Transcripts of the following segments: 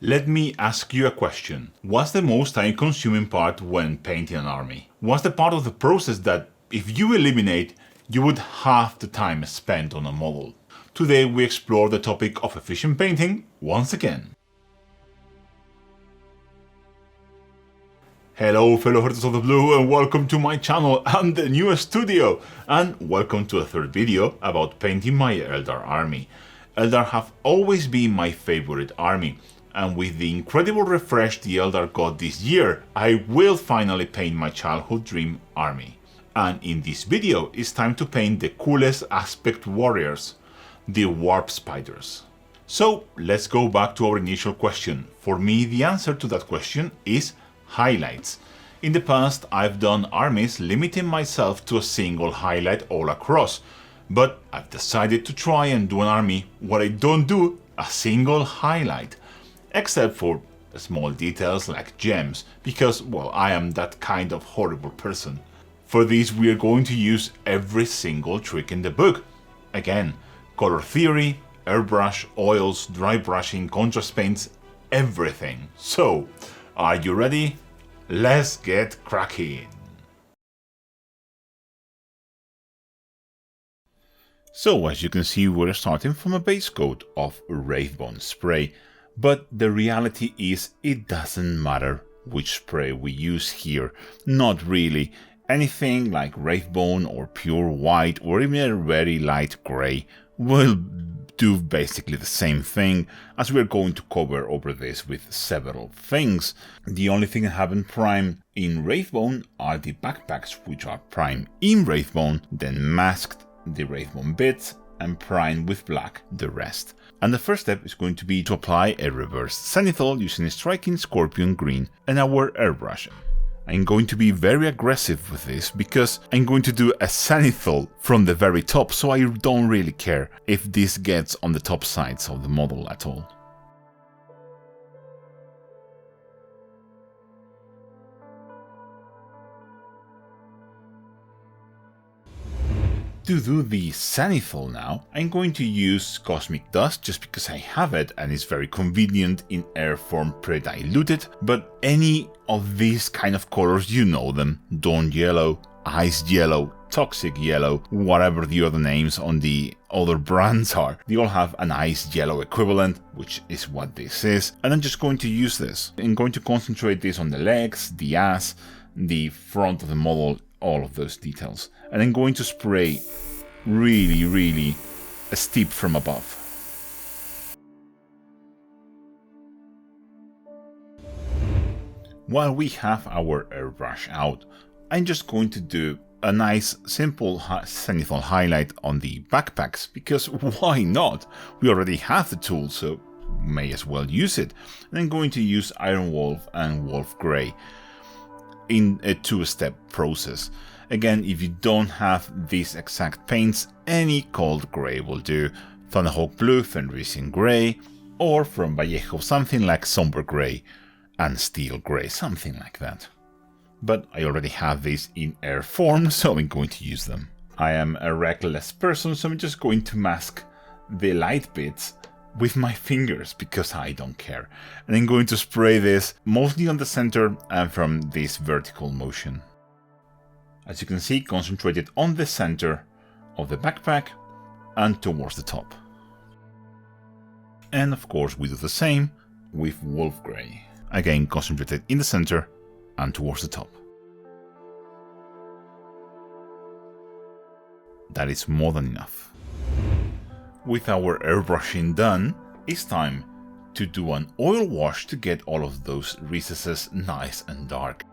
Let me ask you a question. What's the most time-consuming part when painting an army? What's the part of the process that, if you eliminate, you would halve the time spent on a model? Today we explore the topic of efficient painting once again. Hello fellow Hunters of the Blue and welcome to my channel and the new studio, and welcome to a third video about painting my Eldar army. Eldar have always been my favorite army, and with the incredible refresh the Eldar got this year, I will finally paint my childhood dream army. And in this video it's time to paint the coolest aspect warriors, the warp spiders. So let's go back to our initial question. For me the answer to that question is highlights. In the past I've done armies limiting myself to a single highlight all across, but I've decided to try and do an army where I don't do a single highlight, except for small details like gems, because, well, I am that kind of horrible person. For this we are going to use every single trick in the book. Again, color theory, airbrush, oils, dry brushing, contrast paints, everything. So, are you ready? Let's get cracking! So as you can see, we're starting from a base coat of Wraithbone spray, but the reality is it doesn't matter which spray we use here. Not really. Anything like Wraithbone or pure white or even a very light grey will do basically the same thing, as we're going to cover over this with several things. The only thing I haven't primed in Wraithbone are the backpacks, which are primed in Wraithbone, then masked the Wraithbone bits and primed with black the rest. And the first step is going to be to apply a reverse zenithal using a striking scorpion green and our airbrush. I'm going to be very aggressive with this because I'm going to do a zenithal from the very top, so I don't really care if this gets on the top sides of the model at all. To do the zenithal now, I'm going to use Cosmic Dust just because I have it and it's very convenient in air form pre-diluted, but any of these kind of colors, you know them: Dawn Yellow, Ice Yellow, Toxic Yellow, whatever the other names on the other brands are, they all have an Ice Yellow equivalent, which is what this is, and I'm just going to use this. I'm going to concentrate this on the legs, the ass, the front of the model, all of those details, and I'm going to spray really steep from above. While we have our airbrush out, I'm just going to do a nice simple zenithal highlight on the backpacks, because why not? We already have the tool, so may as well use it. And I'm going to use Iron Wolf and Wolf Grey in a two-step process. Again, if you don't have these exact paints, any cold grey will do. Thunderhawk Blue, Fenrisian Grey, or from Vallejo something like Somber Grey and Steel Grey, something like that. But I already have these in air form, so I'm going to use them. I am a reckless person, so I'm just going to mask the light bits with my fingers because I don't care. And I'm going to spray this mostly on the center and from this vertical motion. As you can see, concentrated on the center of the backpack and towards the top. And of course we do the same with Wolf Grey. Again, concentrated in the center and towards the top. That is more than enough. With our airbrushing done, it's time to do an oil wash to get all of those recesses nice and dark.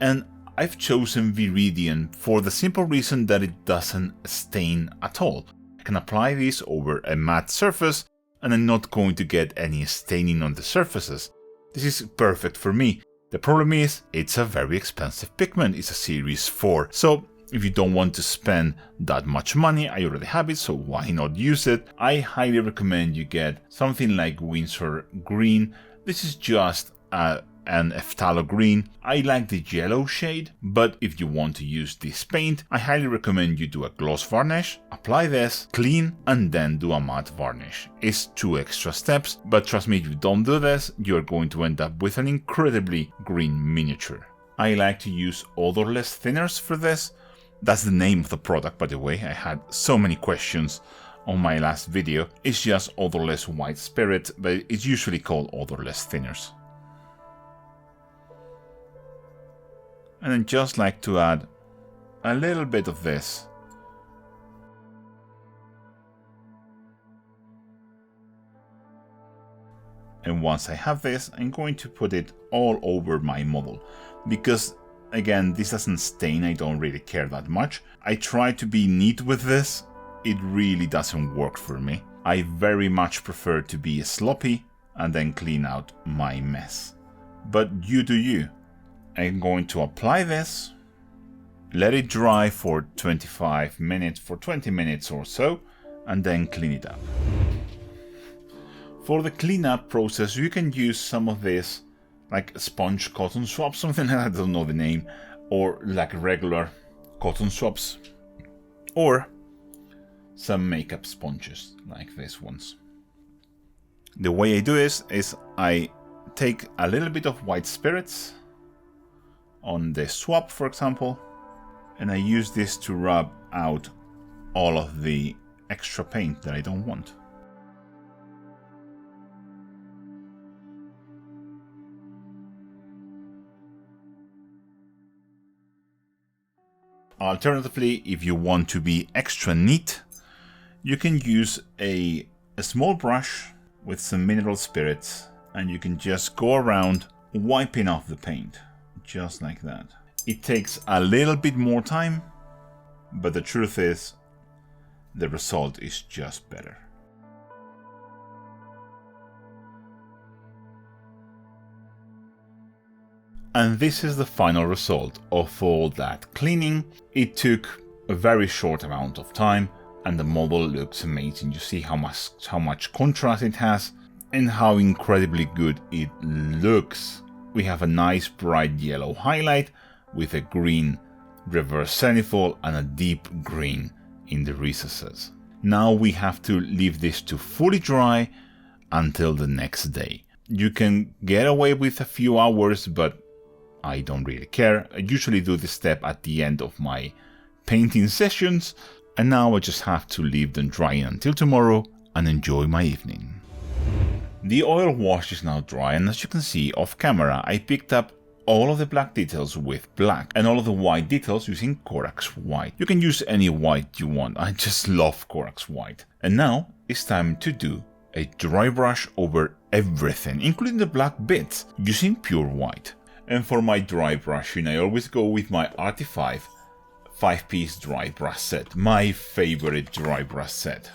And I've chosen Viridian for the simple reason that it doesn't stain at all. I can apply this over a matte surface and I'm not going to get any staining on the surfaces. This is perfect for me. The problem is, it's a very expensive pigment, it's a series 4, so if you don't want to spend that much money, I already have it, so why not use it? I highly recommend you get something like Windsor Green. This is just a and a phthalo green. I like the yellow shade, but if you want to use this paint, I highly recommend you do a gloss varnish, apply this, clean, and then do a matte varnish. It's 2 extra steps, but trust me, if you don't do this, you're going to end up with an incredibly green miniature. I like to use odorless thinners for this. That's the name of the product, by the way. I had so many questions on my last video. It's just odorless white spirit, but it's usually called odorless thinners. And then just like to add a little bit of this. And once I have this, I'm going to put it all over my model, because again, this doesn't stain, I don't really care that much. I try to be neat with this. It really doesn't work for me. I very much prefer to be sloppy and then clean out my mess. But you do you. I'm going to apply this, let it dry for 25 minutes, for 20 minutes or so, and then clean it up. For the cleanup process, you can use some of this, like sponge cotton swabs, something like that, I don't know the name, or like regular cotton swabs, or some makeup sponges like these ones. The way I do this is I take a little bit of white spirits on the swab, for example, and I use this to rub out all of the extra paint that I don't want. Alternatively, if you want to be extra neat, you can use a small brush with some mineral spirits, and you can just go around wiping off the paint, just like that. It takes a little bit more time, but the truth is, the result is just better. And this is the final result of all that cleaning. It took a very short amount of time, and the model looks amazing. You see how much contrast it has and how incredibly good it looks. We have a nice bright yellow highlight with a green reverse zenithal and a deep green in the recesses. Now we have to leave this to fully dry until the next day. You can get away with a few hours, but I don't really care. I usually do this step at the end of my painting sessions, and now I just have to leave them drying until tomorrow and enjoy my evening. The oil wash is now dry, and as you can see off camera, I picked up all of the black details with black and all of the white details using Corax white. You can use any white you want, I just love Corax white. And now it's time to do a dry brush over everything, including the black bits, using pure white. And for my dry brushing, I always go with my ARTIFY 5-piece dry brush set, my favorite dry brush set.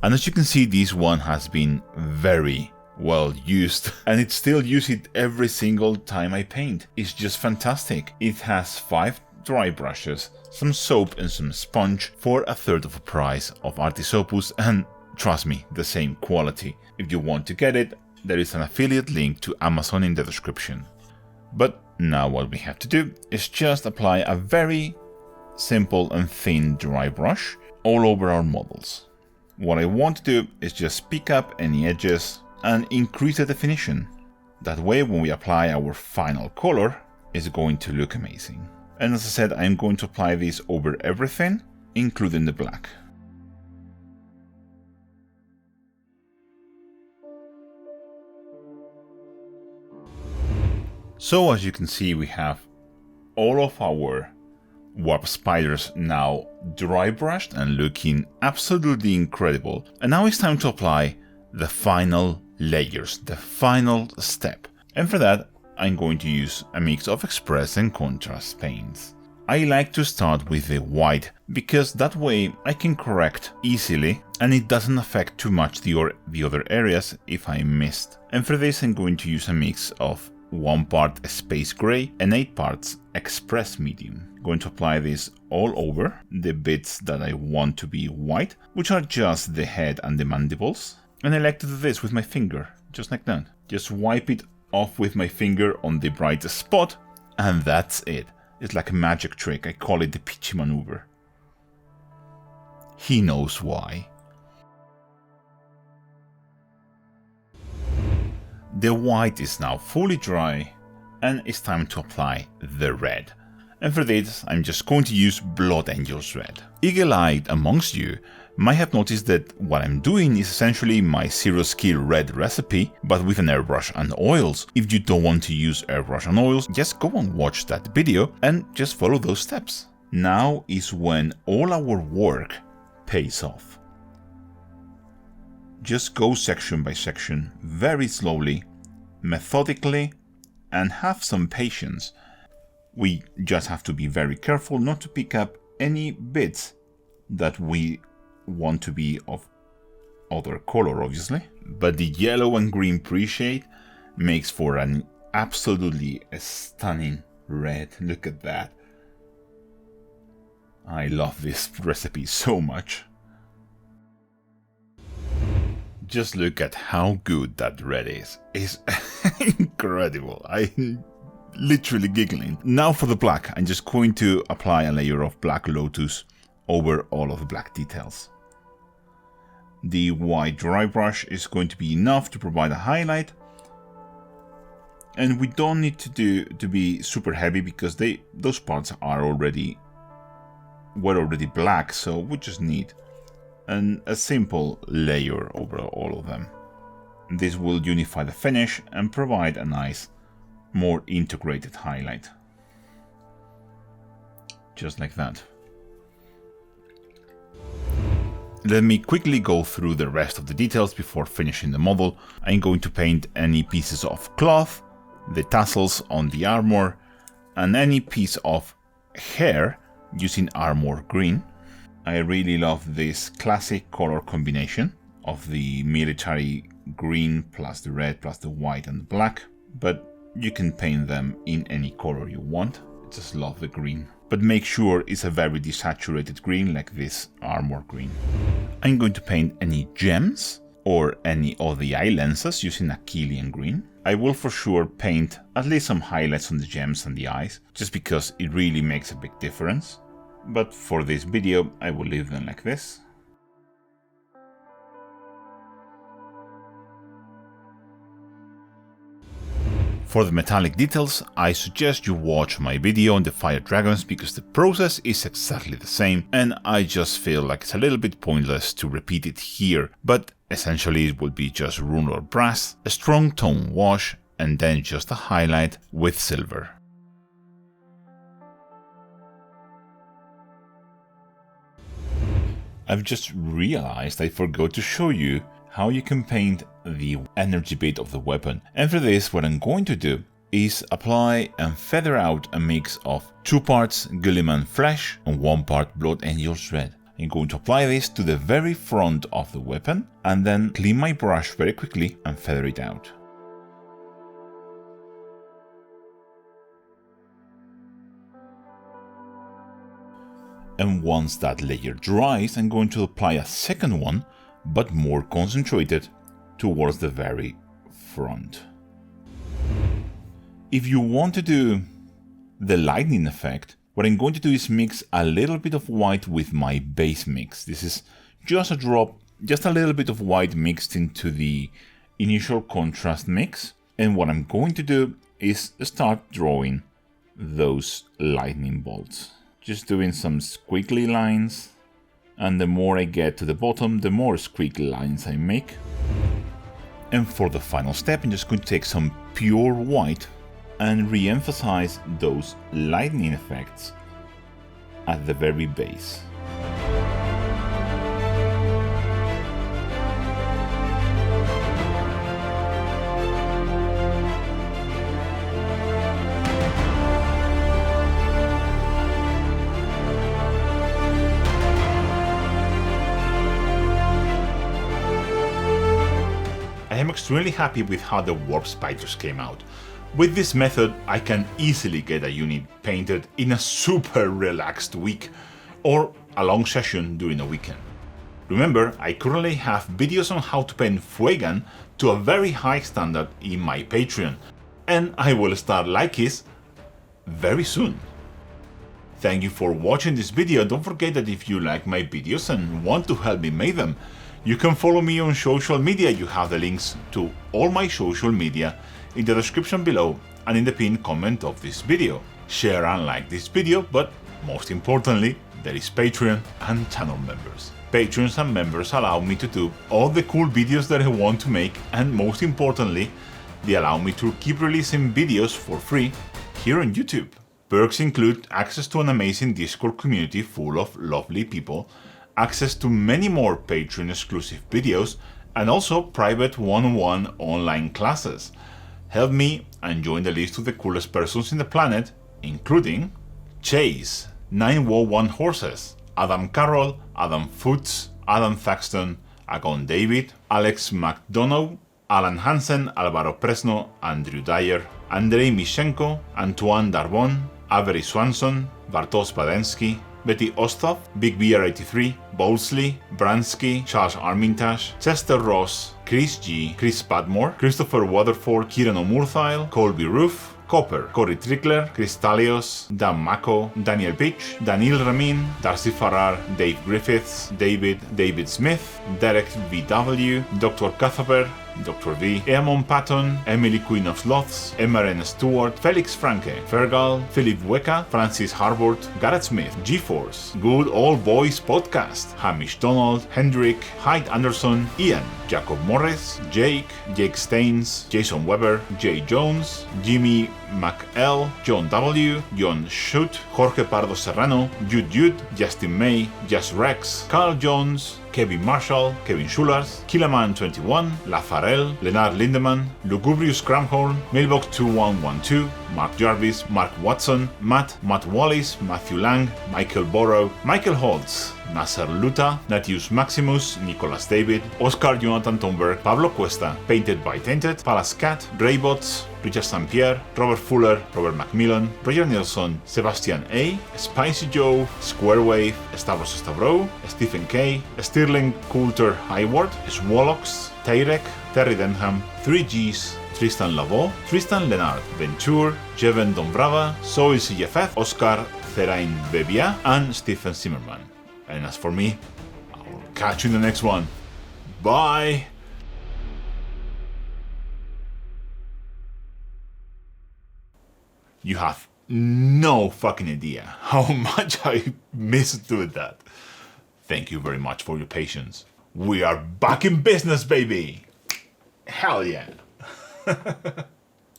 And as you can see, this one has been very well used, and it still use it every single time I paint. It's just fantastic. It has 5 dry brushes, some soap and some sponge for a third of the price of Artis Opus, and trust me, the same quality. If you want to get it, there is an affiliate link to Amazon in the description. But now what we have to do is just apply a very simple and thin dry brush all over our models. What I want to do is just pick up any edges and increase the definition. That way, when we apply our final color, it's going to look amazing. And as I said, I'm going to apply this over everything, including the black. So as you can see, we have all of our warp spiders now dry brushed and looking absolutely incredible. And now it's time to apply the final layers, the final step. And for that, I'm going to use a mix of express and contrast paints. I like to start with the white, because that way I can correct easily and it doesn't affect too much the other areas if I missed. And for this, I'm going to use a mix of 1 part space gray and 8 parts express medium. I'm going to apply this all over the bits that I want to be white, which are just the head and the mandibles. And I like to do this with my finger, just like that. Just wipe it off with my finger on the brightest spot, and that's it. It's like a magic trick. I call it the Peachy maneuver. He knows why. The white is now fully dry, and it's time to apply the red. And for this, I'm just going to use Blood Angel's Red. Eagle-eyed amongst you might have noticed that what I'm doing is essentially my zero skill red recipe, but with an airbrush and oils. If you don't want to use airbrush and oils, just go and watch that video and just follow those steps. Now is when all our work pays off. Just go section by section, very slowly, methodically, and have some patience. We just have to be very careful not to pick up any bits that we want to be of other color, obviously. But the yellow and green pre-shade makes for an absolutely stunning red. Look at that. I love this recipe so much. Just look at how good that red is. It's incredible. I'm literally giggling. Now for the black, I'm just going to apply a layer of Black Lotus over all of the black details. The white dry brush is going to be enough to provide a highlight, and we don't need to be super heavy because those parts were already black, so we just need a simple layer over all of them. This will unify the finish and provide a nice, more integrated highlight. Just like that. Let me quickly go through the rest of the details before finishing the model. I'm going to paint any pieces of cloth, the tassels on the armor, and any piece of hair using Armor Green. I really love this classic color combination of the military green plus the red plus the white and the black, but you can paint them in any color you want. I just love the green. But make sure it's a very desaturated green like this Armor Green. I'm going to paint any gems or any of the eye lenses using Achillean Green. I will for sure paint at least some highlights on the gems and the eyes, just because it really makes a big difference. But for this video, I will leave them like this. For the metallic details, I suggest you watch my video on the fire dragons because the process is exactly the same, and I just feel like it's a little bit pointless to repeat it here, but essentially it will be just runor brass, a strong tone wash, and then just a highlight with silver. I've just realized I forgot to show you how you can paint the energy bit of the weapon, and for this what I'm going to do is apply and feather out a mix of 2 parts Gilliman Flesh and 1 part Blood Angel's Red. I'm going to apply this to the very front of the weapon and then clean my brush very quickly and feather it out. And once that layer dries, I'm going to apply a second one, but more concentrated, towards the very front. If you want to do the lightning effect, what I'm going to do is mix a little bit of white with my base mix. This is just a drop, just a little bit of white mixed into the initial contrast mix. And what I'm going to do is start drawing those lightning bolts. Just doing some squiggly lines, and the more I get to the bottom, the more squiggly lines I make. And for the final step, I'm just going to take some pure white and re-emphasize those lightning effects at the very base. I am extremely happy with how the warp spiders came out. With this method, I can easily get a unit painted in a super relaxed week or a long session during a weekend. Remember, I currently have videos on how to paint Fuegan to a very high standard in my Patreon. and I will start likes very soon. Thank you for watching this video. Don't forget that if you like my videos and want to help me make them, you can follow me on social media. You have the links to all my social media in the description below and in the pinned comment of this video. Share and like this video, but most importantly, there is Patreon and channel members. Patrons and members allow me to do all the cool videos that I want to make, and most importantly, they allow me to keep releasing videos for free here on YouTube. Perks include access to an amazing Discord community full of lovely people, access to many more Patreon exclusive videos, and also private one-on-one online classes. Help me and join the list of the coolest persons in the planet, including Chase, 901 Horses, Adam Carroll, Adam Foots, Adam Thaxton, Agon David, Alex McDonough, Alan Hansen, Alvaro Presno, Andrew Dyer, Andrei Mishenko, Antoine Darbon, Avery Swanson, Bartosz Badensky, Betty Ostov, Big Beer 83, Bowlesley, Bransky, Charles Armitage, Chester Ross, Chris G, Chris Padmore, Christopher Waterford, Kieran O'Murthile, Colby Roof, Copper, Cory Trickler, Cristalios, Dan Mako, Daniel Pitch, Daniel Ramin, Darcy Farrar, Dave Griffiths, David Smith, Derek VW, Dr. Cathaber, Dr. V, Eamon Patton, Emily Queen of Sloths, Emaren Stewart, Felix Franke, Fergal, Philip Weka, Francis Harbord, Garrett Smith, G-Force, Good Old Boys Podcast, Hamish Donald, Hendrik, Hyde Anderson, Ian, Jacob Morris, Jake Staines, Jason Weber, Jay Jones, Jimmy McL, John W, John Schutt, Jorge Pardo Serrano, Jude, Justin May, Just Rex, Carl Jones, Kevin Marshall, Kevin Schulars, Killaman21, Lafarel, Leonard Lindemann, Lugubrious Cramhorn, Mailbox 2112, Mark Jarvis, Mark Watson, Matt Wallis, Matthew Lang, Michael Borrow, Michael Holtz, Nasser Luta, Natius Maximus, Nicholas David, Oscar Jonathan Thunberg, Pablo Cuesta, Painted by Tainted, Palace Cat, Raybots, Richard St. Pierre, Robert Fuller, Robert Macmillan, Roger Nilsson, Sebastian A, Spicy Joe, Squarewave, Stavros Stavro, Stephen K, Stirling Coulter Hayward, Swallox, Tyrek, Terry Denham, 3Gs, Tristan Lavo, Tristan Leonard, Venture, Jeven Dombrava, Soil CFF, Oscar Therain Bebia, and Stephen Zimmerman. And as for me, I'll catch you in the next one. Bye! You have no fucking idea how much I miss doing that. Thank you very much for your patience. We are back in business, baby! Hell yeah!